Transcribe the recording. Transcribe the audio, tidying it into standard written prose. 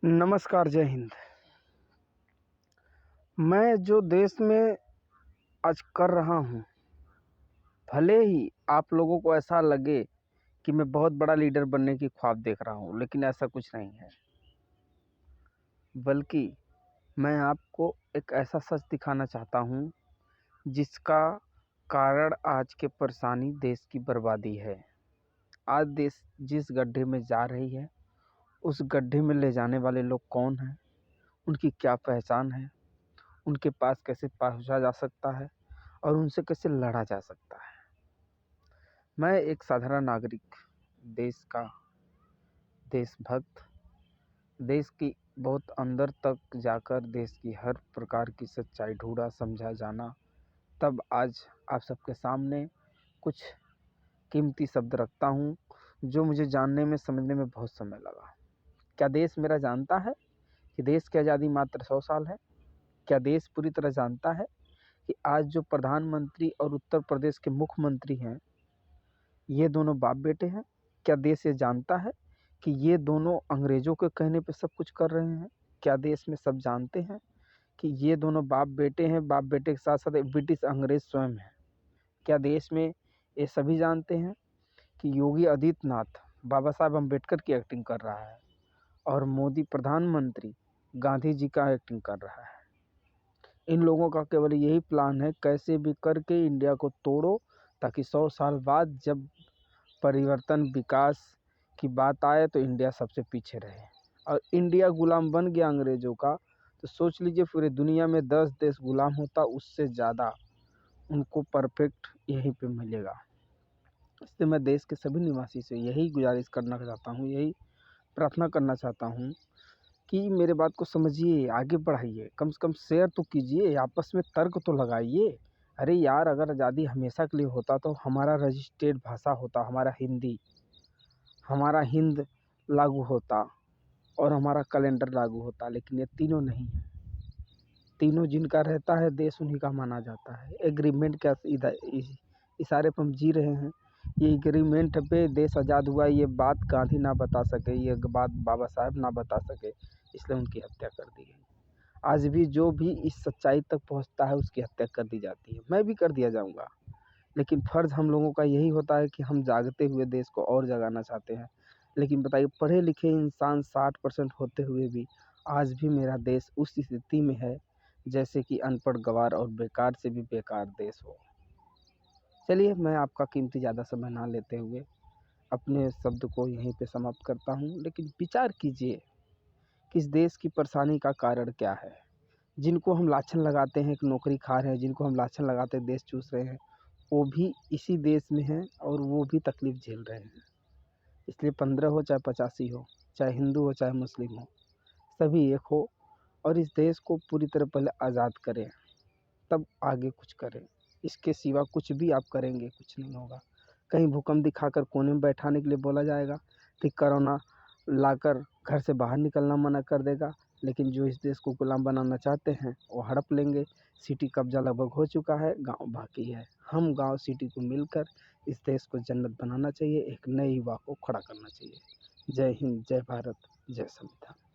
नमस्कार, जय हिंद। मैं जो देश में आज कर रहा हूँ, भले ही आप लोगों को ऐसा लगे कि मैं बहुत बड़ा लीडर बनने की ख्वाब देख रहा हूँ, लेकिन ऐसा कुछ नहीं है। बल्कि मैं आपको एक ऐसा सच दिखाना चाहता हूँ, जिसका कारण आज के परेशानी देश की बर्बादी है। आज देश जिस गड्ढे में जा रही है, उस गड्ढे में ले जाने वाले लोग कौन हैं, उनकी क्या पहचान है, उनके पास कैसे पहुँचा जा सकता है और उनसे कैसे लड़ा जा सकता है। मैं एक साधारण नागरिक, देश का देशभक्त, देश की बहुत अंदर तक जाकर देश की हर प्रकार की सच्चाई ढूंढा, समझा, जाना, तब आज आप सबके सामने कुछ कीमती शब्द रखता हूँ, जो मुझे जानने में, समझने में बहुत समय लगा। क्या देश मेरा जानता है कि देश की आज़ादी मात्र 100 साल है? क्या देश पूरी तरह जानता है कि आज जो प्रधानमंत्री और उत्तर प्रदेश के मुख्यमंत्री हैं, ये दोनों बाप बेटे हैं? क्या देश ये जानता है कि ये दोनों अंग्रेज़ों के कहने पे सब कुछ कर रहे हैं? क्या देश में सब जानते हैं कि ये दोनों बाप बेटे हैं, बाप बेटे के साथ साथ एक ब्रिटिश अंग्रेज़ स्वयं हैं? क्या देश में ये सभी जानते हैं कि योगी आदित्यनाथ बाबा साहब अम्बेडकर की एक्टिंग कर रहा है और मोदी प्रधानमंत्री गांधी जी का एक्टिंग कर रहा है? इन लोगों का केवल यही प्लान है, कैसे भी करके इंडिया को तोड़ो, ताकि 100 साल बाद जब परिवर्तन, विकास की बात आए तो इंडिया सबसे पीछे रहे। और इंडिया गुलाम बन गया अंग्रेज़ों का, तो सोच लीजिए पूरी दुनिया में 10 देश गुलाम होता, उससे ज़्यादा उनको परफेक्ट यहीं पे मिलेगा। इसलिए मैं देश के सभी निवासी से यही गुजारिश करना चाहता हूँ, यही प्रार्थना करना चाहता हूँ कि मेरे बात को समझिए, आगे बढ़ाइए, कम से कम शेयर तो कीजिए, आपस में तर्क तो लगाइए। अरे यार, अगर आज़ादी हमेशा के लिए होता तो हमारा रजिस्टर्ड भाषा होता, हमारा हिंदी, हमारा हिंद लागू होता और हमारा कैलेंडर लागू होता, लेकिन ये तीनों नहीं है। तीनों जिनका रहता है, देश उन्हीं का माना जाता है। एग्रीमेंट क्या इशारे पर हम जी रहे हैं। ये एग्रीमेंट पे देश आज़ाद हुआ, ये बात गांधी ना बता सके, ये बात बाबा साहब ना बता सके, इसलिए उनकी हत्या कर दी गई। आज भी जो भी इस सच्चाई तक पहुंचता है, उसकी हत्या कर दी जाती है। मैं भी कर दिया जाऊंगा, लेकिन फ़र्ज़ हम लोगों का यही होता है कि हम जागते हुए देश को और जगाना चाहते हैं। लेकिन बताइए, पढ़े लिखे इंसान 60% होते हुए भी आज भी मेरा देश उस स्थिति में है जैसे कि अनपढ़, गँवार और बेकार से भी बेकार देश हो। चलिए, मैं आपका कीमती ज़्यादा समय ना लेते हुए अपने शब्द को यहीं पे समाप्त करता हूँ। लेकिन विचार कीजिए कि इस देश की परेशानी का कारण क्या है? जिनको हम लाछन लगाते हैं कि नौकरी खा रहे हैं, जिनको हम लाछन लगाते हैं देश चूस रहे हैं, वो भी इसी देश में हैं और वो भी तकलीफ़ झेल रहे हैं। इसलिए 15 हो चाहे 85 हो, चाहे हिंदू हो चाहे मुस्लिम हो, सभी एक हो और इस देश को पूरी तरह पहले आज़ाद करें, तब आगे कुछ करें। इसके सिवा कुछ भी आप करेंगे, कुछ नहीं होगा। कहीं भूकंप दिखाकर कोने में बैठाने के लिए बोला जाएगा, फिर कोरोना लाकर घर से बाहर निकलना मना कर देगा, लेकिन जो इस देश को गुलाम बनाना चाहते हैं, वो हड़प लेंगे। सिटी कब्ज़ा लगभग हो चुका है, गाँव बाकी है। हम गाँव सिटी को मिलकर इस देश को जन्नत बनाना चाहिए, एक नए युवा को खड़ा करना चाहिए। जय हिंद, जय भारत, जय संविधान।